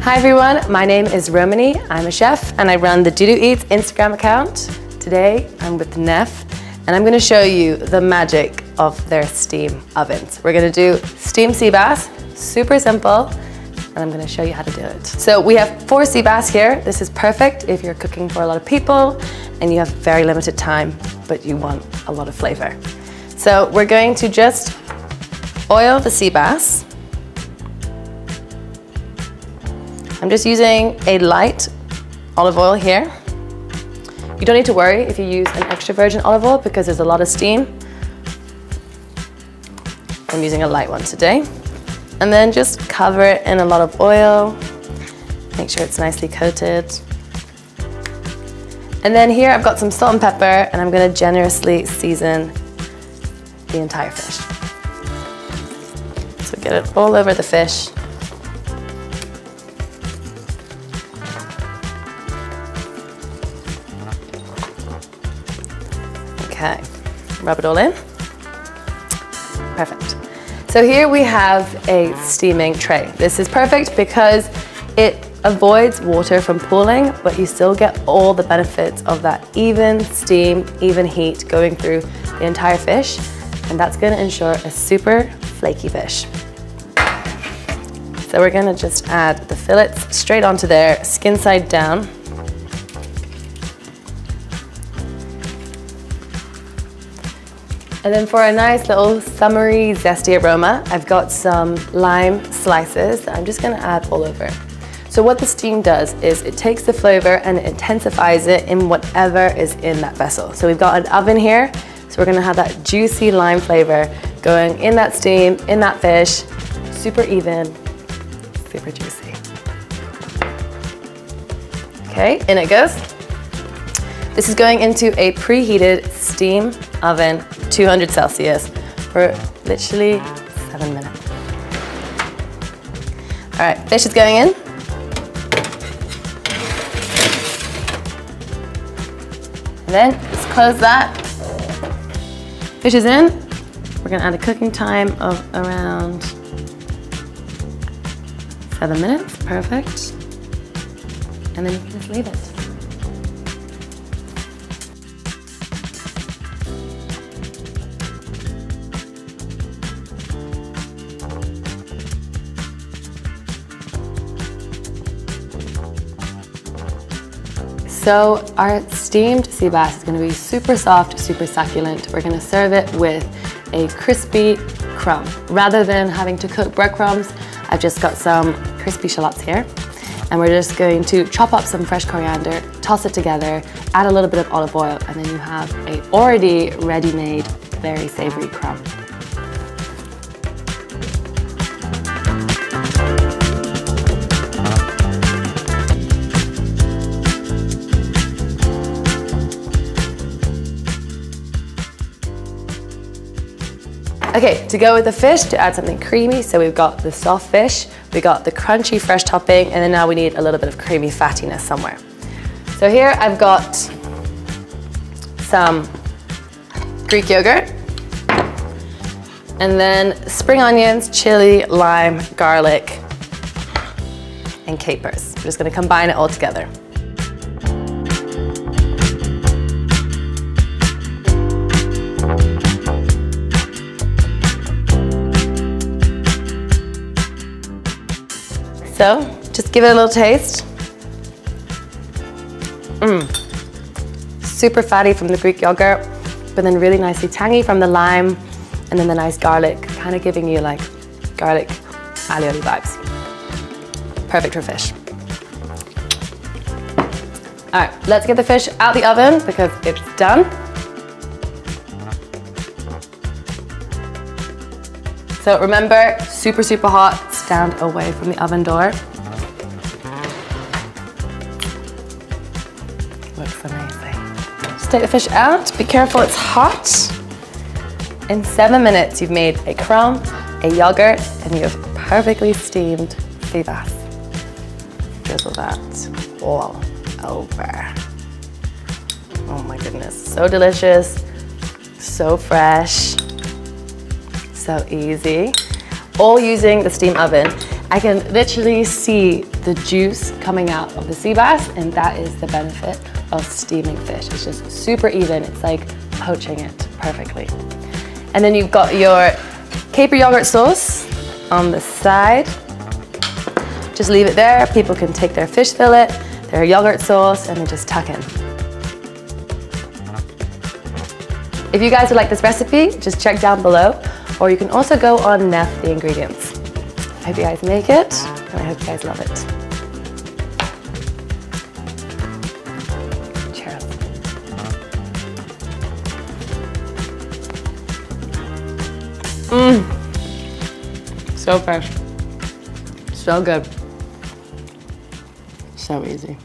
Hi everyone, my name is Romany. I'm a chef and I run the Dudu Eats Instagram account. Today I'm with NEFF and I'm going to show you the magic of their steam ovens. We're going to do steam sea bass, super simple, and I'm going to show you how to do it. So we have 4 sea bass here. This is perfect if you're cooking for a lot of people and you have very limited time, but you want a lot of flavor. So we're going to just oil the sea bass. I'm just using a light olive oil here. You don't need to worry if you use an extra virgin olive oil because there's a lot of steam. I'm using a light one today. And then just cover it in a lot of oil. Make sure it's nicely coated. And then here I've got some salt and pepper and I'm going to generously season the entire fish. So get it all over the fish. Okay, rub it all in. Perfect. So here we have a steaming tray. This is perfect because it avoids water from pooling, but you still get all the benefits of that even steam, even heat going through the entire fish. And that's going to ensure a super flaky fish. So we're going to just add the fillets straight onto there, skin side down. And then for a nice little summery, zesty aroma, I've got some lime slices that I'm just going to add all over. So what the steam does is it takes the flavor and it intensifies it in whatever is in that vessel. So we've got an oven here, so we're going to have that juicy lime flavor going in that steam, in that fish, super even, super juicy. Okay, in it goes. This is going into a preheated steam oven, 200 Celsius, for literally 7 minutes. All right, fish is going in. And then just close that. Fish is in. We're gonna add a cooking time of around 7 minutes, perfect. And then you can just leave it. So our steamed sea bass is going to be super soft, super succulent. We're going to serve it with a crispy crumb. Rather than having to cook breadcrumbs, I've just got some crispy shallots here. And we're just going to chop up some fresh coriander, toss it together, add a little bit of olive oil, and then you have a already ready-made, very savory crumb. Okay, to go with the fish, to add something creamy, so we've got the soft fish, we got the crunchy fresh topping, and then now we need a little bit of creamy fattiness somewhere. So here I've got some Greek yogurt, and then spring onions, chili, lime, garlic, and capers. I'm just gonna combine it all together. So, just give it a little taste. Super fatty from the Greek yogurt, but then really nicely tangy from the lime, and then the nice garlic, kind of giving you like garlic alioli vibes. Perfect for fish. All right, let's get the fish out the oven because it's done. So remember, super, super hot, stand away from the oven door. Looks amazing. Just take the fish out, be careful, it's hot. In 7 minutes, you've made a crumb, a yogurt, and you have perfectly steamed sea bass. Drizzle that all over. Oh my goodness, so delicious, so fresh. So easy. all using the steam oven, I can literally see the juice coming out of the sea bass, and that is the benefit of steaming fish. It's just super even. It's like poaching it perfectly. And then you've got your Caper Yoghurt sauce on the side. Just leave it there. People can take their fish fillet, their yogurt sauce, and then just tuck in. If you guys would like this recipe, just check down below, or you can also go on NEFF the ingredients. I hope you guys make it, and I hope you guys love it. Cheers. So fresh. So good. So easy.